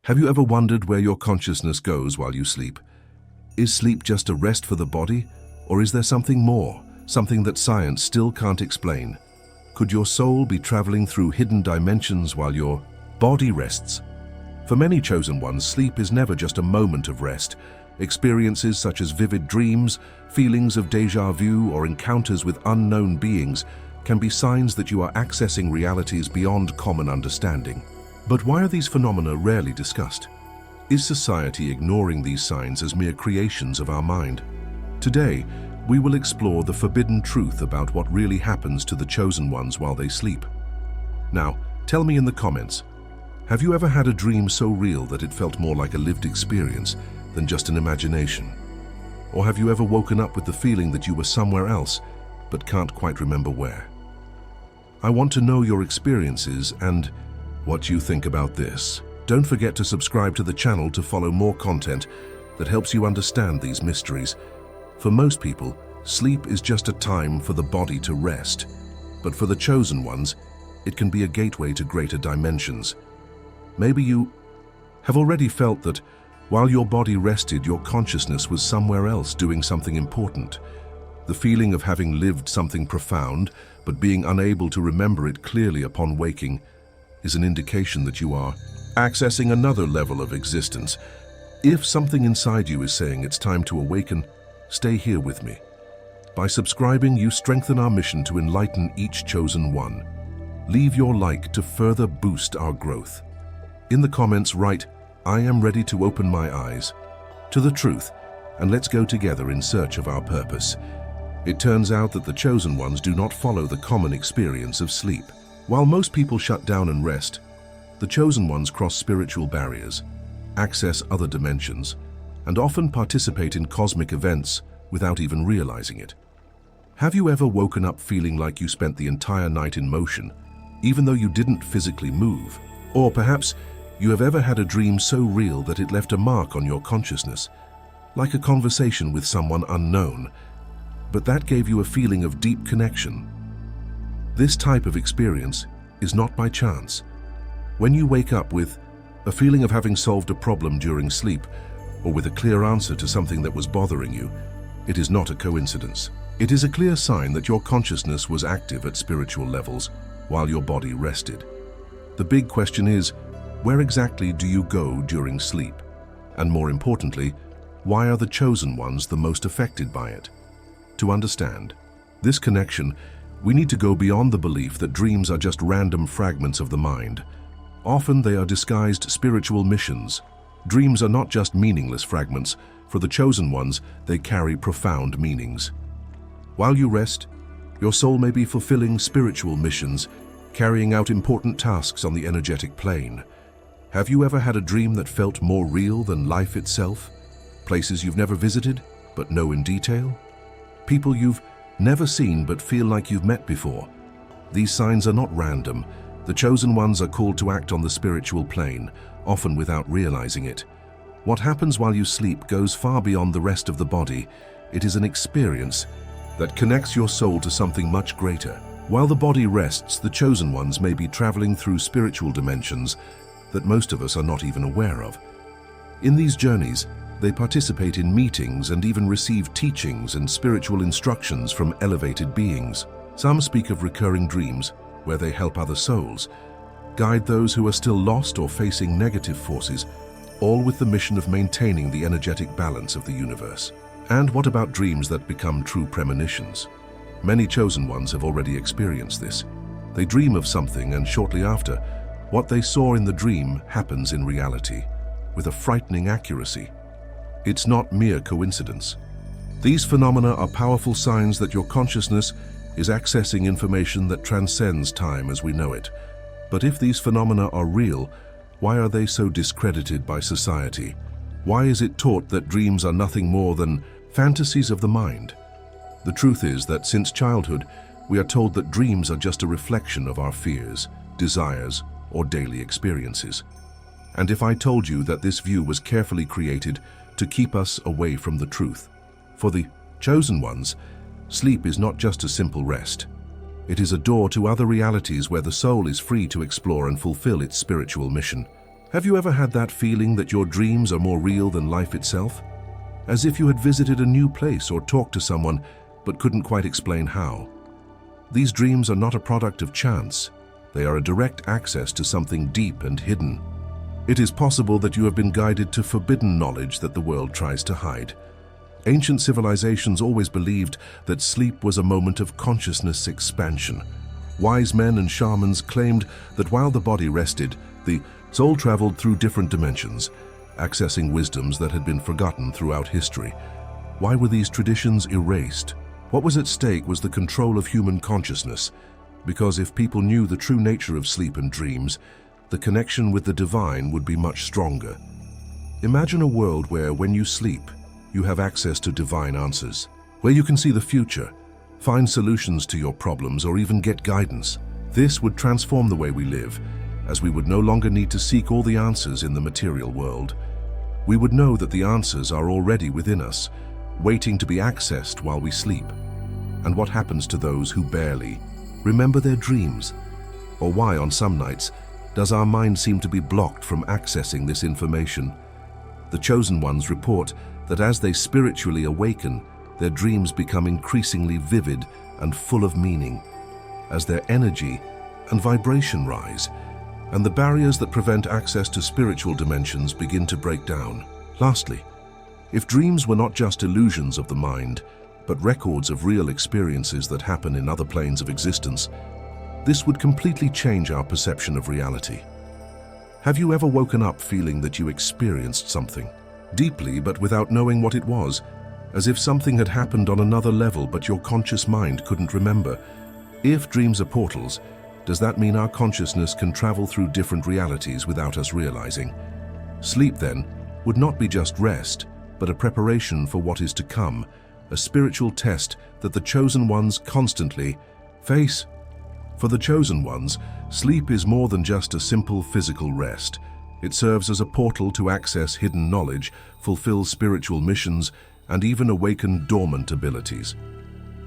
Have you ever wondered where your consciousness goes while you sleep? Is sleep just a rest for the body, or is there something more, something that science still can't explain? Could your soul be traveling through hidden dimensions while your body rests? For many chosen ones, sleep is never just a moment of rest. Experiences such as vivid dreams, feelings of déjà vu, or encounters with unknown beings can be signs that you are accessing realities beyond common understanding. But why are these phenomena rarely discussed? Is society ignoring these signs as mere creations of our mind? Today, we will explore the forbidden truth about what really happens to the chosen ones while they sleep. Now, tell me in the comments, have you ever had a dream so real that it felt more like a lived experience than just an imagination? Or have you ever woken up with the feeling that you were somewhere else, but can't quite remember where? I want to know your experiences and what you think about this. Don't forget to subscribe to the channel to follow more content that helps you understand these mysteries. For most people, sleep is just a time for the body to rest. But for the chosen ones, it can be a gateway to greater dimensions. Maybe you have already felt that while your body rested, your consciousness was somewhere else doing something important. The feeling of having lived something profound, but being unable to remember it clearly upon waking, is an indication that you are accessing another level of existence. If something inside you is saying it's time to awaken, stay here with me. By subscribing, you strengthen our mission to enlighten each chosen one. Leave your like to further boost our growth. In the comments, write, "I am ready to open my eyes to the truth, and let's go together in search of our purpose." It turns out that the chosen ones do not follow the common experience of sleep. While most people shut down and rest, the chosen ones cross spiritual barriers, access other dimensions, and often participate in cosmic events without even realizing it. Have you ever woken up feeling like you spent the entire night in motion, even though you didn't physically move? Or perhaps you have ever had a dream so real that it left a mark on your consciousness, like a conversation with someone unknown, but that gave you a feeling of deep connection. This type of experience is not by chance. When you wake up with a feeling of having solved a problem during sleep, or with a clear answer to something that was bothering you, it is not a coincidence. It is a clear sign that your consciousness was active at spiritual levels while your body rested. The big question is, where exactly do you go during sleep? And more importantly, why are the chosen ones the most affected by it? To understand this connection, we need to go beyond the belief that dreams are just random fragments of the mind. Often they are disguised spiritual missions. Dreams are not just meaningless fragments. For the chosen ones, they carry profound meanings. While you rest, your soul may be fulfilling spiritual missions, carrying out important tasks on the energetic plane. Have you ever had a dream that felt more real than life itself? Places you've never visited, but know in detail? People you've never seen but feel like you've met before? These signs are not random. The chosen ones are called to act on the spiritual plane, often without realizing it. What happens while you sleep goes far beyond the rest of the body. It is an experience that connects your soul to something much greater. While the body rests, the chosen ones may be traveling through spiritual dimensions that most of us are not even aware of. In these journeys, they participate in meetings and even receive teachings and spiritual instructions from elevated beings. Some speak of recurring dreams, where they help other souls, guide those who are still lost or facing negative forces, all with the mission of maintaining the energetic balance of the universe. And what about dreams that become true premonitions? Many chosen ones have already experienced this. They dream of something, and shortly after, what they saw in the dream happens in reality, with a frightening accuracy. It's not mere coincidence. These phenomena are powerful signs that your consciousness is accessing information that transcends time as we know it. But if these phenomena are real, why are they so discredited by society? Why is it taught that dreams are nothing more than fantasies of the mind? The truth is that since childhood, we are told that dreams are just a reflection of our fears, desires, or daily experiences. And if I told you that this view was carefully created to keep us away from the truth? For the chosen ones, sleep is not just a simple rest. It is a door to other realities where the soul is free to explore and fulfill its spiritual mission. Have you ever had that feeling that your dreams are more real than life itself? As if you had visited a new place or talked to someone but couldn't quite explain how. These dreams are not a product of chance. They are a direct access to something deep and hidden. It is possible that you have been guided to forbidden knowledge that the world tries to hide. Ancient civilizations always believed that sleep was a moment of consciousness expansion. Wise men and shamans claimed that while the body rested, the soul traveled through different dimensions, accessing wisdoms that had been forgotten throughout history. Why were these traditions erased? What was at stake was the control of human consciousness, because if people knew the true nature of sleep and dreams, the connection with the divine would be much stronger. Imagine a world where, when you sleep, you have access to divine answers, where you can see the future, find solutions to your problems, or even get guidance. This would transform the way we live, as we would no longer need to seek all the answers in the material world. We would know that the answers are already within us, waiting to be accessed while we sleep. And what happens to those who barely remember their dreams? Or why, on some nights, does our mind seem to be blocked from accessing this information? The chosen ones report that as they spiritually awaken, their dreams become increasingly vivid and full of meaning, as their energy and vibration rise, and the barriers that prevent access to spiritual dimensions begin to break down. Lastly, if dreams were not just illusions of the mind, but records of real experiences that happen in other planes of existence, this would completely change our perception of reality. Have you ever woken up feeling that you experienced something deeply but without knowing what it was, as if something had happened on another level but your conscious mind couldn't remember? If dreams are portals, does that mean our consciousness can travel through different realities without us realizing? Sleep, then, would not be just rest, but a preparation for what is to come, a spiritual test that the chosen ones constantly face. For the chosen ones, sleep is more than just a simple physical rest. It serves as a portal to access hidden knowledge, fulfill spiritual missions, and even awaken dormant abilities.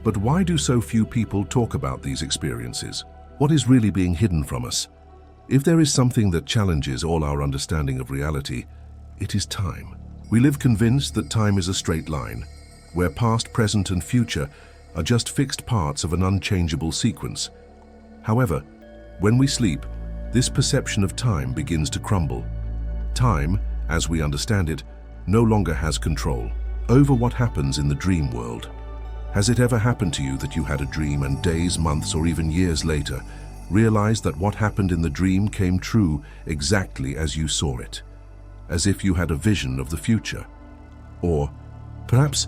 But why do so few people talk about these experiences? What is really being hidden from us? If there is something that challenges all our understanding of reality, it is time. We live convinced that time is a straight line, where past, present, and future are just fixed parts of an unchangeable sequence. However, when we sleep, this perception of time begins to crumble. Time, as we understand it, no longer has control over what happens in the dream world. Has it ever happened to you that you had a dream and days, months, or even years later realized that what happened in the dream came true exactly as you saw it, as if you had a vision of the future? Or perhaps,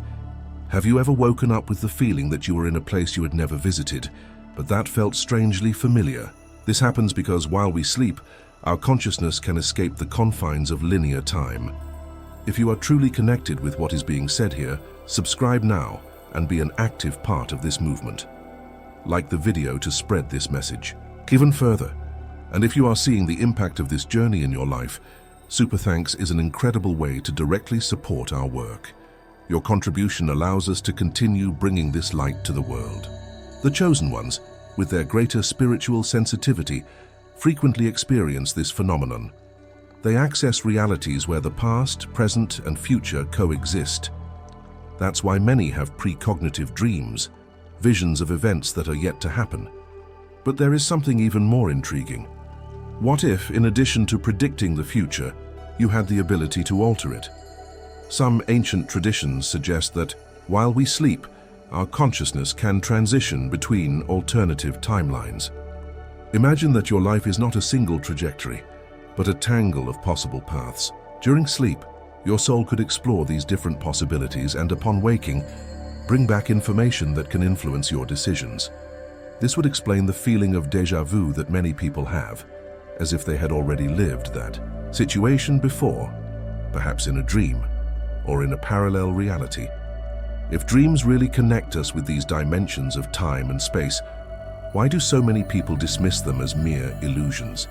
have you ever woken up with the feeling that you were in a place you had never visited, but that felt strangely familiar? This happens because while we sleep, our consciousness can escape the confines of linear time. If you are truly connected with what is being said here, subscribe now and be an active part of this movement. Like the video to spread this message even further. And if you are seeing the impact of this journey in your life, Super Thanks is an incredible way to directly support our work. Your contribution allows us to continue bringing this light to the world. The chosen ones, with their greater spiritual sensitivity, frequently experience this phenomenon. They access realities where the past, present, and future coexist. That's why many have precognitive dreams, visions of events that are yet to happen. But there is something even more intriguing. What if, in addition to predicting the future, you had the ability to alter it? Some ancient traditions suggest that, while we sleep, our consciousness can transition between alternative timelines. Imagine that your life is not a single trajectory, but a tangle of possible paths. During sleep, your soul could explore these different possibilities and, upon waking, bring back information that can influence your decisions. This would explain the feeling of déjà vu that many people have, as if they had already lived that situation before, perhaps in a dream or in a parallel reality. If dreams really connect us with these dimensions of time and space, why do so many people dismiss them as mere illusions?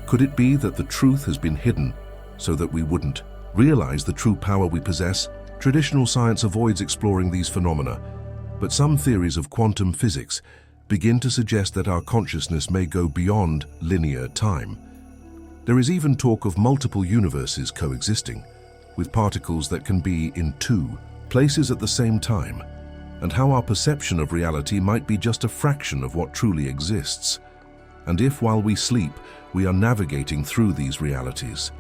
Could it be that the truth has been hidden so that we wouldn't realize the true power we possess? Traditional science avoids exploring these phenomena, but some theories of quantum physics begin to suggest that our consciousness may go beyond linear time. There is even talk of multiple universes coexisting, with particles that can be in two places at the same time, and how our perception of reality might be just a fraction of what truly exists. And if, while we sleep, we are navigating through these realities,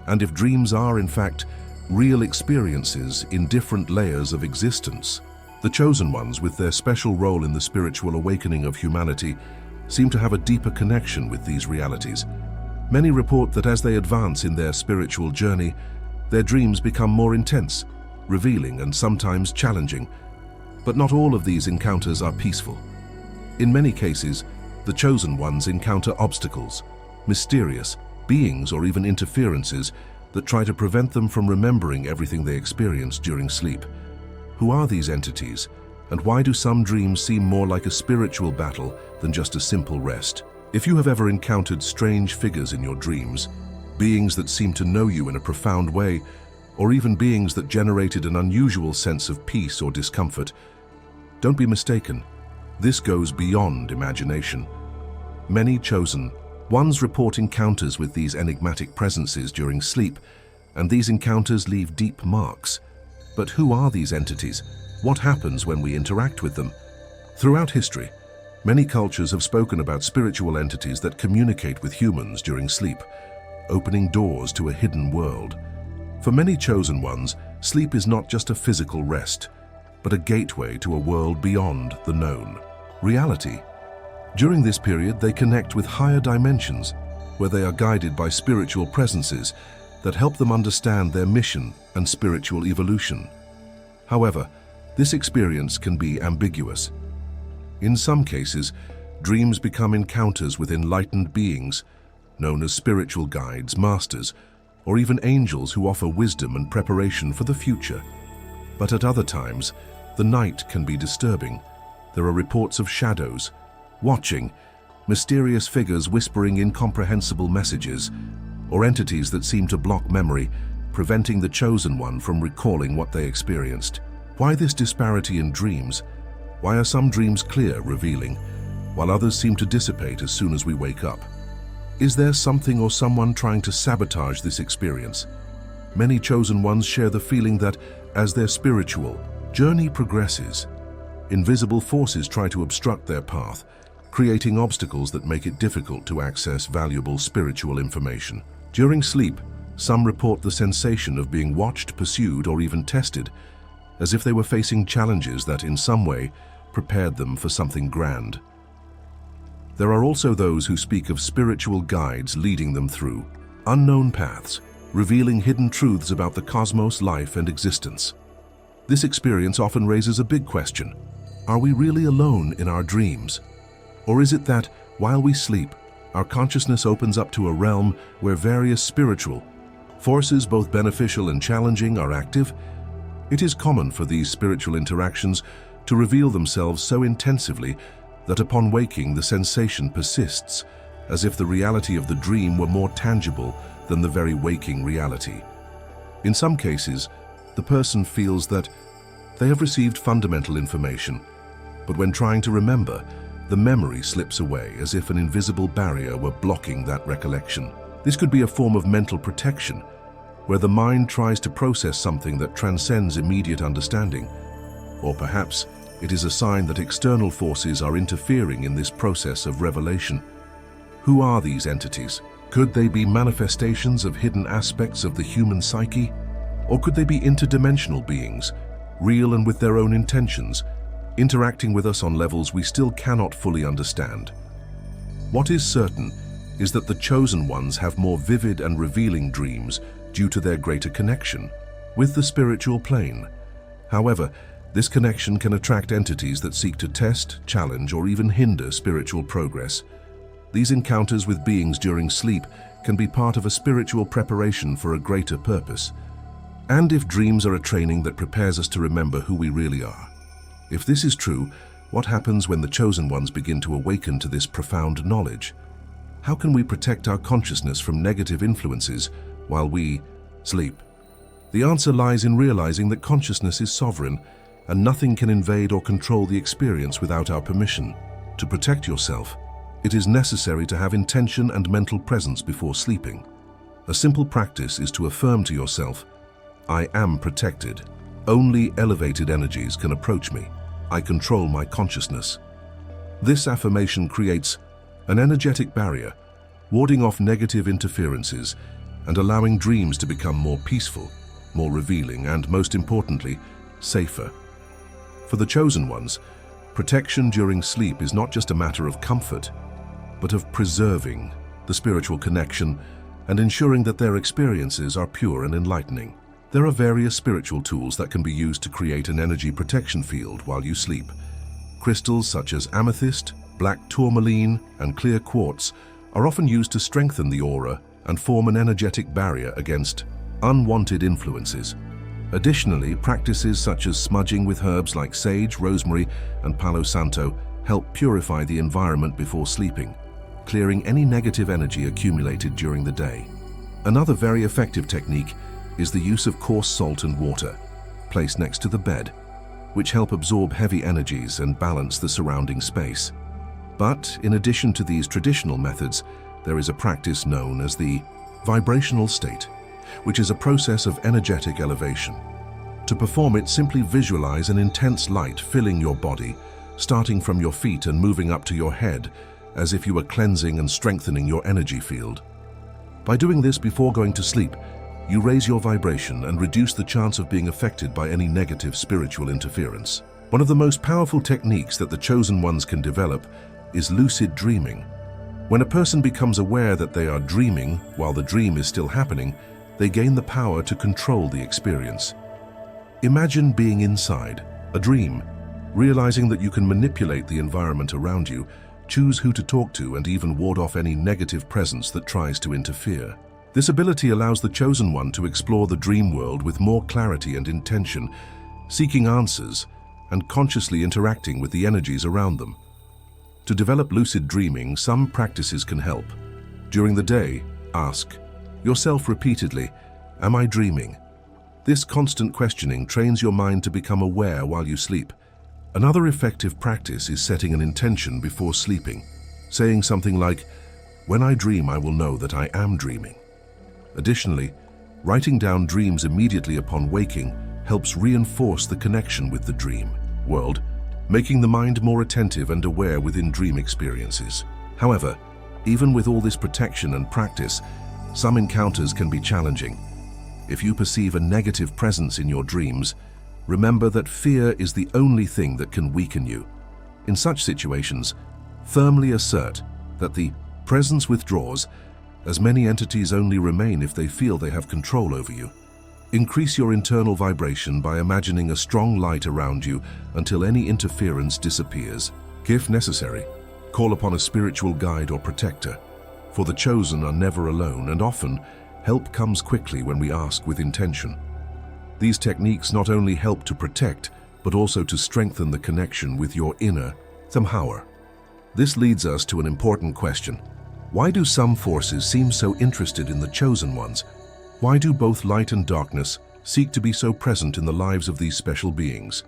and if dreams are, in fact, real experiences in different layers of existence. The chosen ones, with their special role in the spiritual awakening of humanity, seem to have a deeper connection with these realities. Many report that as they advance in their spiritual journey, their dreams become more intense, revealing, and sometimes challenging. But not all of these encounters are peaceful. In many cases, the chosen ones encounter obstacles, mysterious beings, or even interferences that try to prevent them from remembering everything they experienced during sleep. Who are these entities, and why do some dreams seem more like a spiritual battle than just a simple rest? If you have ever encountered strange figures in your dreams, beings that seem to know you in a profound way, or even beings that generated an unusual sense of peace or discomfort, don't be mistaken. This goes beyond imagination. Many chosen ones report encounters with these enigmatic presences during sleep, and these encounters leave deep marks. But who are these entities? What happens when we interact with them? Throughout history, many cultures have spoken about spiritual entities that communicate with humans during sleep, opening doors to a hidden world. For many chosen ones, sleep is not just a physical rest, but a gateway to a world beyond the known reality. During this period, they connect with higher dimensions, where they are guided by spiritual presences that help them understand their mission and spiritual evolution. However, this experience can be ambiguous. In some cases, dreams become encounters with enlightened beings, known as spiritual guides, masters, or even angels who offer wisdom and preparation for the future. But at other times, the night can be disturbing. There are reports of shadows, watching, mysterious figures whispering incomprehensible messages, or entities that seem to block memory, preventing the chosen one from recalling what they experienced. Why this disparity in dreams? Why are some dreams clear, revealing, while others seem to dissipate as soon as we wake up? Is there something or someone trying to sabotage this experience? Many chosen ones share the feeling that, as their spiritual journey progresses, invisible forces try to obstruct their path, creating obstacles that make it difficult to access valuable spiritual information. During sleep, some report the sensation of being watched, pursued, or even tested, as if they were facing challenges that in some way prepared them for something grand. There are also those who speak of spiritual guides leading them through unknown paths, revealing hidden truths about the cosmos, life, and existence. This experience often raises a big question. Are we really alone in our dreams? Or is it that, while we sleep, our consciousness opens up to a realm where various spiritual forces, both beneficial and challenging, are active? It is common for these spiritual interactions to reveal themselves so intensively that upon waking the sensation persists, as if the reality of the dream were more tangible than the very waking reality. In some cases, the person feels that they have received fundamental information, but when trying to remember, the memory slips away as if an invisible barrier were blocking that recollection. This could be a form of mental protection, where the mind tries to process something that transcends immediate understanding. Or perhaps it is a sign that external forces are interfering in this process of revelation. Who are these entities? Could they be manifestations of hidden aspects of the human psyche? Or could they be interdimensional beings, real and with their own intentions, interacting with us on levels we still cannot fully understand? What is certain is that the chosen ones have more vivid and revealing dreams due to their greater connection with the spiritual plane. However, this connection can attract entities that seek to test, challenge, or even hinder spiritual progress. These encounters with beings during sleep can be part of a spiritual preparation for a greater purpose. And if dreams are a training that prepares us to remember who we really are? If this is true, what happens when the chosen ones begin to awaken to this profound knowledge? How can we protect our consciousness from negative influences while we sleep? The answer lies in realizing that consciousness is sovereign, and nothing can invade or control the experience without our permission. To protect yourself, It is necessary to have intention and mental presence before sleeping. A simple practice is to affirm to yourself, "I am protected. Only elevated energies can approach me. I control my consciousness." This affirmation creates an energetic barrier, warding off negative interferences and allowing dreams to become more peaceful, more revealing, and most importantly, safer. For the chosen ones, protection during sleep is not just a matter of comfort, but of preserving the spiritual connection and ensuring that their experiences are pure and enlightening. There are various spiritual tools that can be used to create an energy protection field while you sleep. Crystals such as amethyst, black tourmaline, and clear quartz are often used to strengthen the aura and form an energetic barrier against unwanted influences. Additionally, practices such as smudging with herbs like sage, rosemary, and Palo Santo help purify the environment before sleeping, clearing any negative energy accumulated during the day. Another very effective technique is the use of coarse salt and water, placed next to the bed, which help absorb heavy energies and balance the surrounding space. But in addition to these traditional methods, there is a practice known as the vibrational state, which is a process of energetic elevation. To perform it, simply visualize an intense light filling your body, starting from your feet and moving up to your head, as if you were cleansing and strengthening your energy field. By doing this before going to sleep, you raise your vibration and reduce the chance of being affected by any negative spiritual interference. One of the most powerful techniques that the chosen ones can develop is lucid dreaming. When a person becomes aware that they are dreaming while the dream is still happening, they gain the power to control the experience. Imagine being inside a dream, realizing that you can manipulate the environment around you, choose who to talk to, and even ward off any negative presence that tries to interfere. This ability allows the chosen one to explore the dream world with more clarity and intention, seeking answers and consciously interacting with the energies around them. To develop lucid dreaming, some practices can help. During the day, ask yourself repeatedly, "Am I dreaming?" This constant questioning trains your mind to become aware while you sleep. Another effective practice is setting an intention before sleeping, saying something like, "When I dream, I will know that I am dreaming." Additionally, writing down dreams immediately upon waking helps reinforce the connection with the dream world, making the mind more attentive and aware within dream experiences. However, even with all this protection and practice, some encounters can be challenging. If you perceive a negative presence in your dreams, remember that fear is the only thing that can weaken you. In such situations, firmly assert that the presence withdraws, as many entities only remain if they feel they have control over you. Increase your internal vibration by imagining a strong light around you until any interference disappears. If necessary, call upon a spiritual guide or protector, for the chosen are never alone, and often help comes quickly when we ask with intention. These techniques not only help to protect, but also to strengthen the connection with your inner Samhaur. This leads us to an important question. Why do some forces seem so interested in the chosen ones? Why do both light and darkness seek to be so present in the lives of these special beings?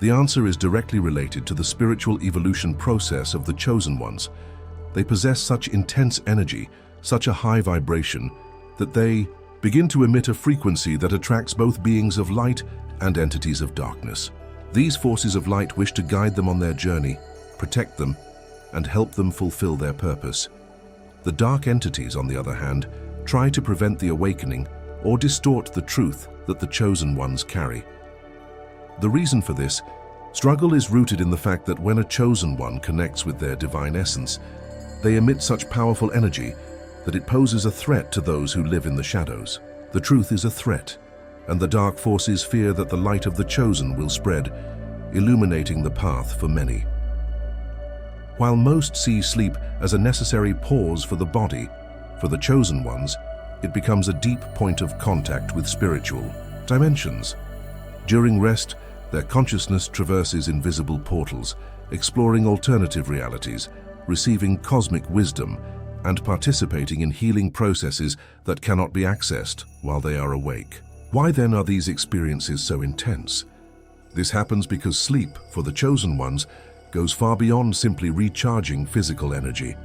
The answer is directly related to the spiritual evolution process of the chosen ones. They possess such intense energy, such a high vibration, that they begin to emit a frequency that attracts both beings of light and entities of darkness. These forces of light wish to guide them on their journey, protect them, and help them fulfill their purpose. The dark entities, on the other hand, try to prevent the awakening or distort the truth that the chosen ones carry. The reason for this struggle is rooted in the fact that when a chosen one connects with their divine essence, they emit such powerful energy that it poses a threat to those who live in the shadows. The truth is a threat, and the dark forces fear that the light of the chosen will spread, illuminating the path for many. While most see sleep as a necessary pause for the body, for the chosen ones, it becomes a deep point of contact with spiritual dimensions. During rest, their consciousness traverses invisible portals, exploring alternative realities, receiving cosmic wisdom, and participating in healing processes that cannot be accessed while they are awake. Why then are these experiences so intense? This happens because sleep, for the chosen ones, goes far beyond simply recharging physical energy.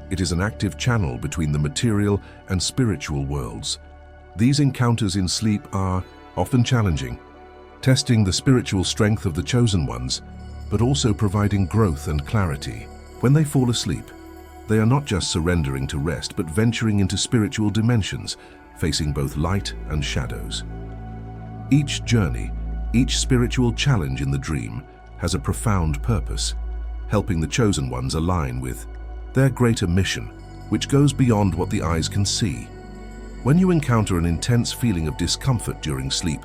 It is an active channel between the material and spiritual worlds. These encounters in sleep are often challenging, testing the spiritual strength of the chosen ones, but also providing growth and clarity. When they fall asleep, they are not just surrendering to rest, but venturing into spiritual dimensions, facing both light and shadows. Each journey, each spiritual challenge in the dream has a profound purpose, helping the chosen ones align with their greater mission, which goes beyond what the eyes can see. When you encounter an intense feeling of discomfort during sleep,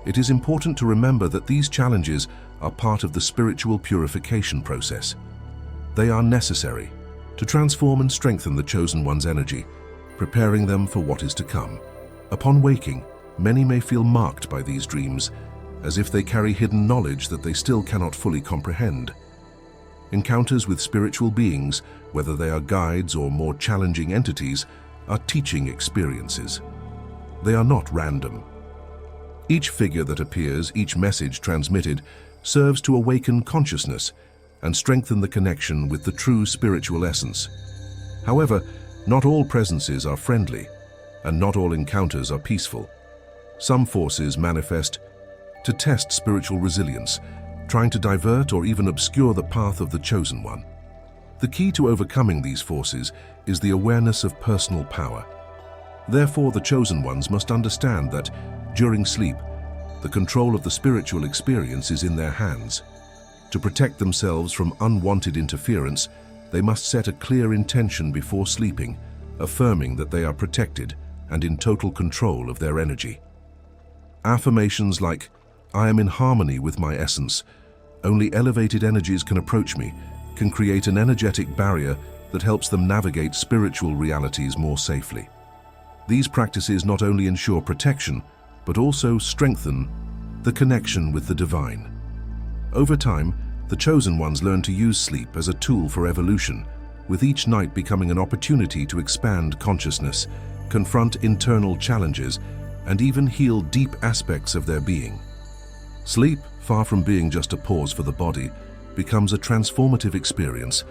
it is important to remember that these challenges are part of the spiritual purification process. They are necessary to transform and strengthen the chosen one's energy, preparing them for what is to come. Upon waking, many may feel marked by these dreams, as if they carry hidden knowledge that they still cannot fully comprehend. Encounters with spiritual beings, whether they are guides or more challenging entities, are teaching experiences. They are not random. Each figure that appears, each message transmitted, serves to awaken consciousness and strengthen the connection with the true spiritual essence. However, not all presences are friendly, and not all encounters are peaceful. Some forces manifest to test spiritual resilience, trying to divert or even obscure the path of the chosen one. The key to overcoming these forces is the awareness of personal power. Therefore, the chosen ones must understand that, during sleep, the control of the spiritual experience is in their hands. To protect themselves from unwanted interference, they must set a clear intention before sleeping, affirming that they are protected and in total control of their energy. Affirmations like, "I am in harmony with my essence. Only elevated energies can approach me," can create an energetic barrier that helps them navigate spiritual realities more safely. These practices not only ensure protection, but also strengthen the connection with the divine. Over time, the chosen ones learn to use sleep as a tool for evolution, with each night becoming an opportunity to expand consciousness, confront internal challenges, and even heal deep aspects of their being. Sleep, far from being just a pause for the body, becomes a transformative experience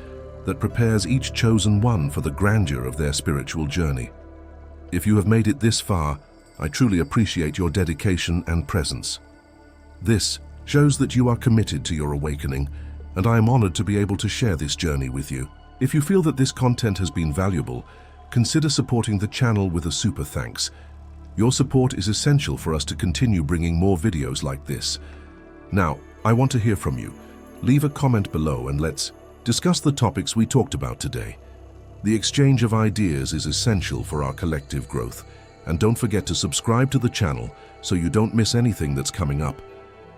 that prepares each chosen one for the grandeur of their spiritual journey. If you have made it this far, I truly appreciate your dedication and presence. This shows that you are committed to your awakening, and I am honored to be able to share this journey with you. If you feel that this content has been valuable, consider supporting the channel with a super thanks. Your support is essential for us to continue bringing more videos like this. Now, I want to hear from you. Leave a comment below and let's discuss the topics we talked about today. The exchange of ideas is essential for our collective growth, and don't forget to subscribe to the channel so you don't miss anything that's coming up.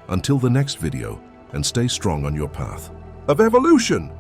Until the next video, and stay strong on your path of evolution!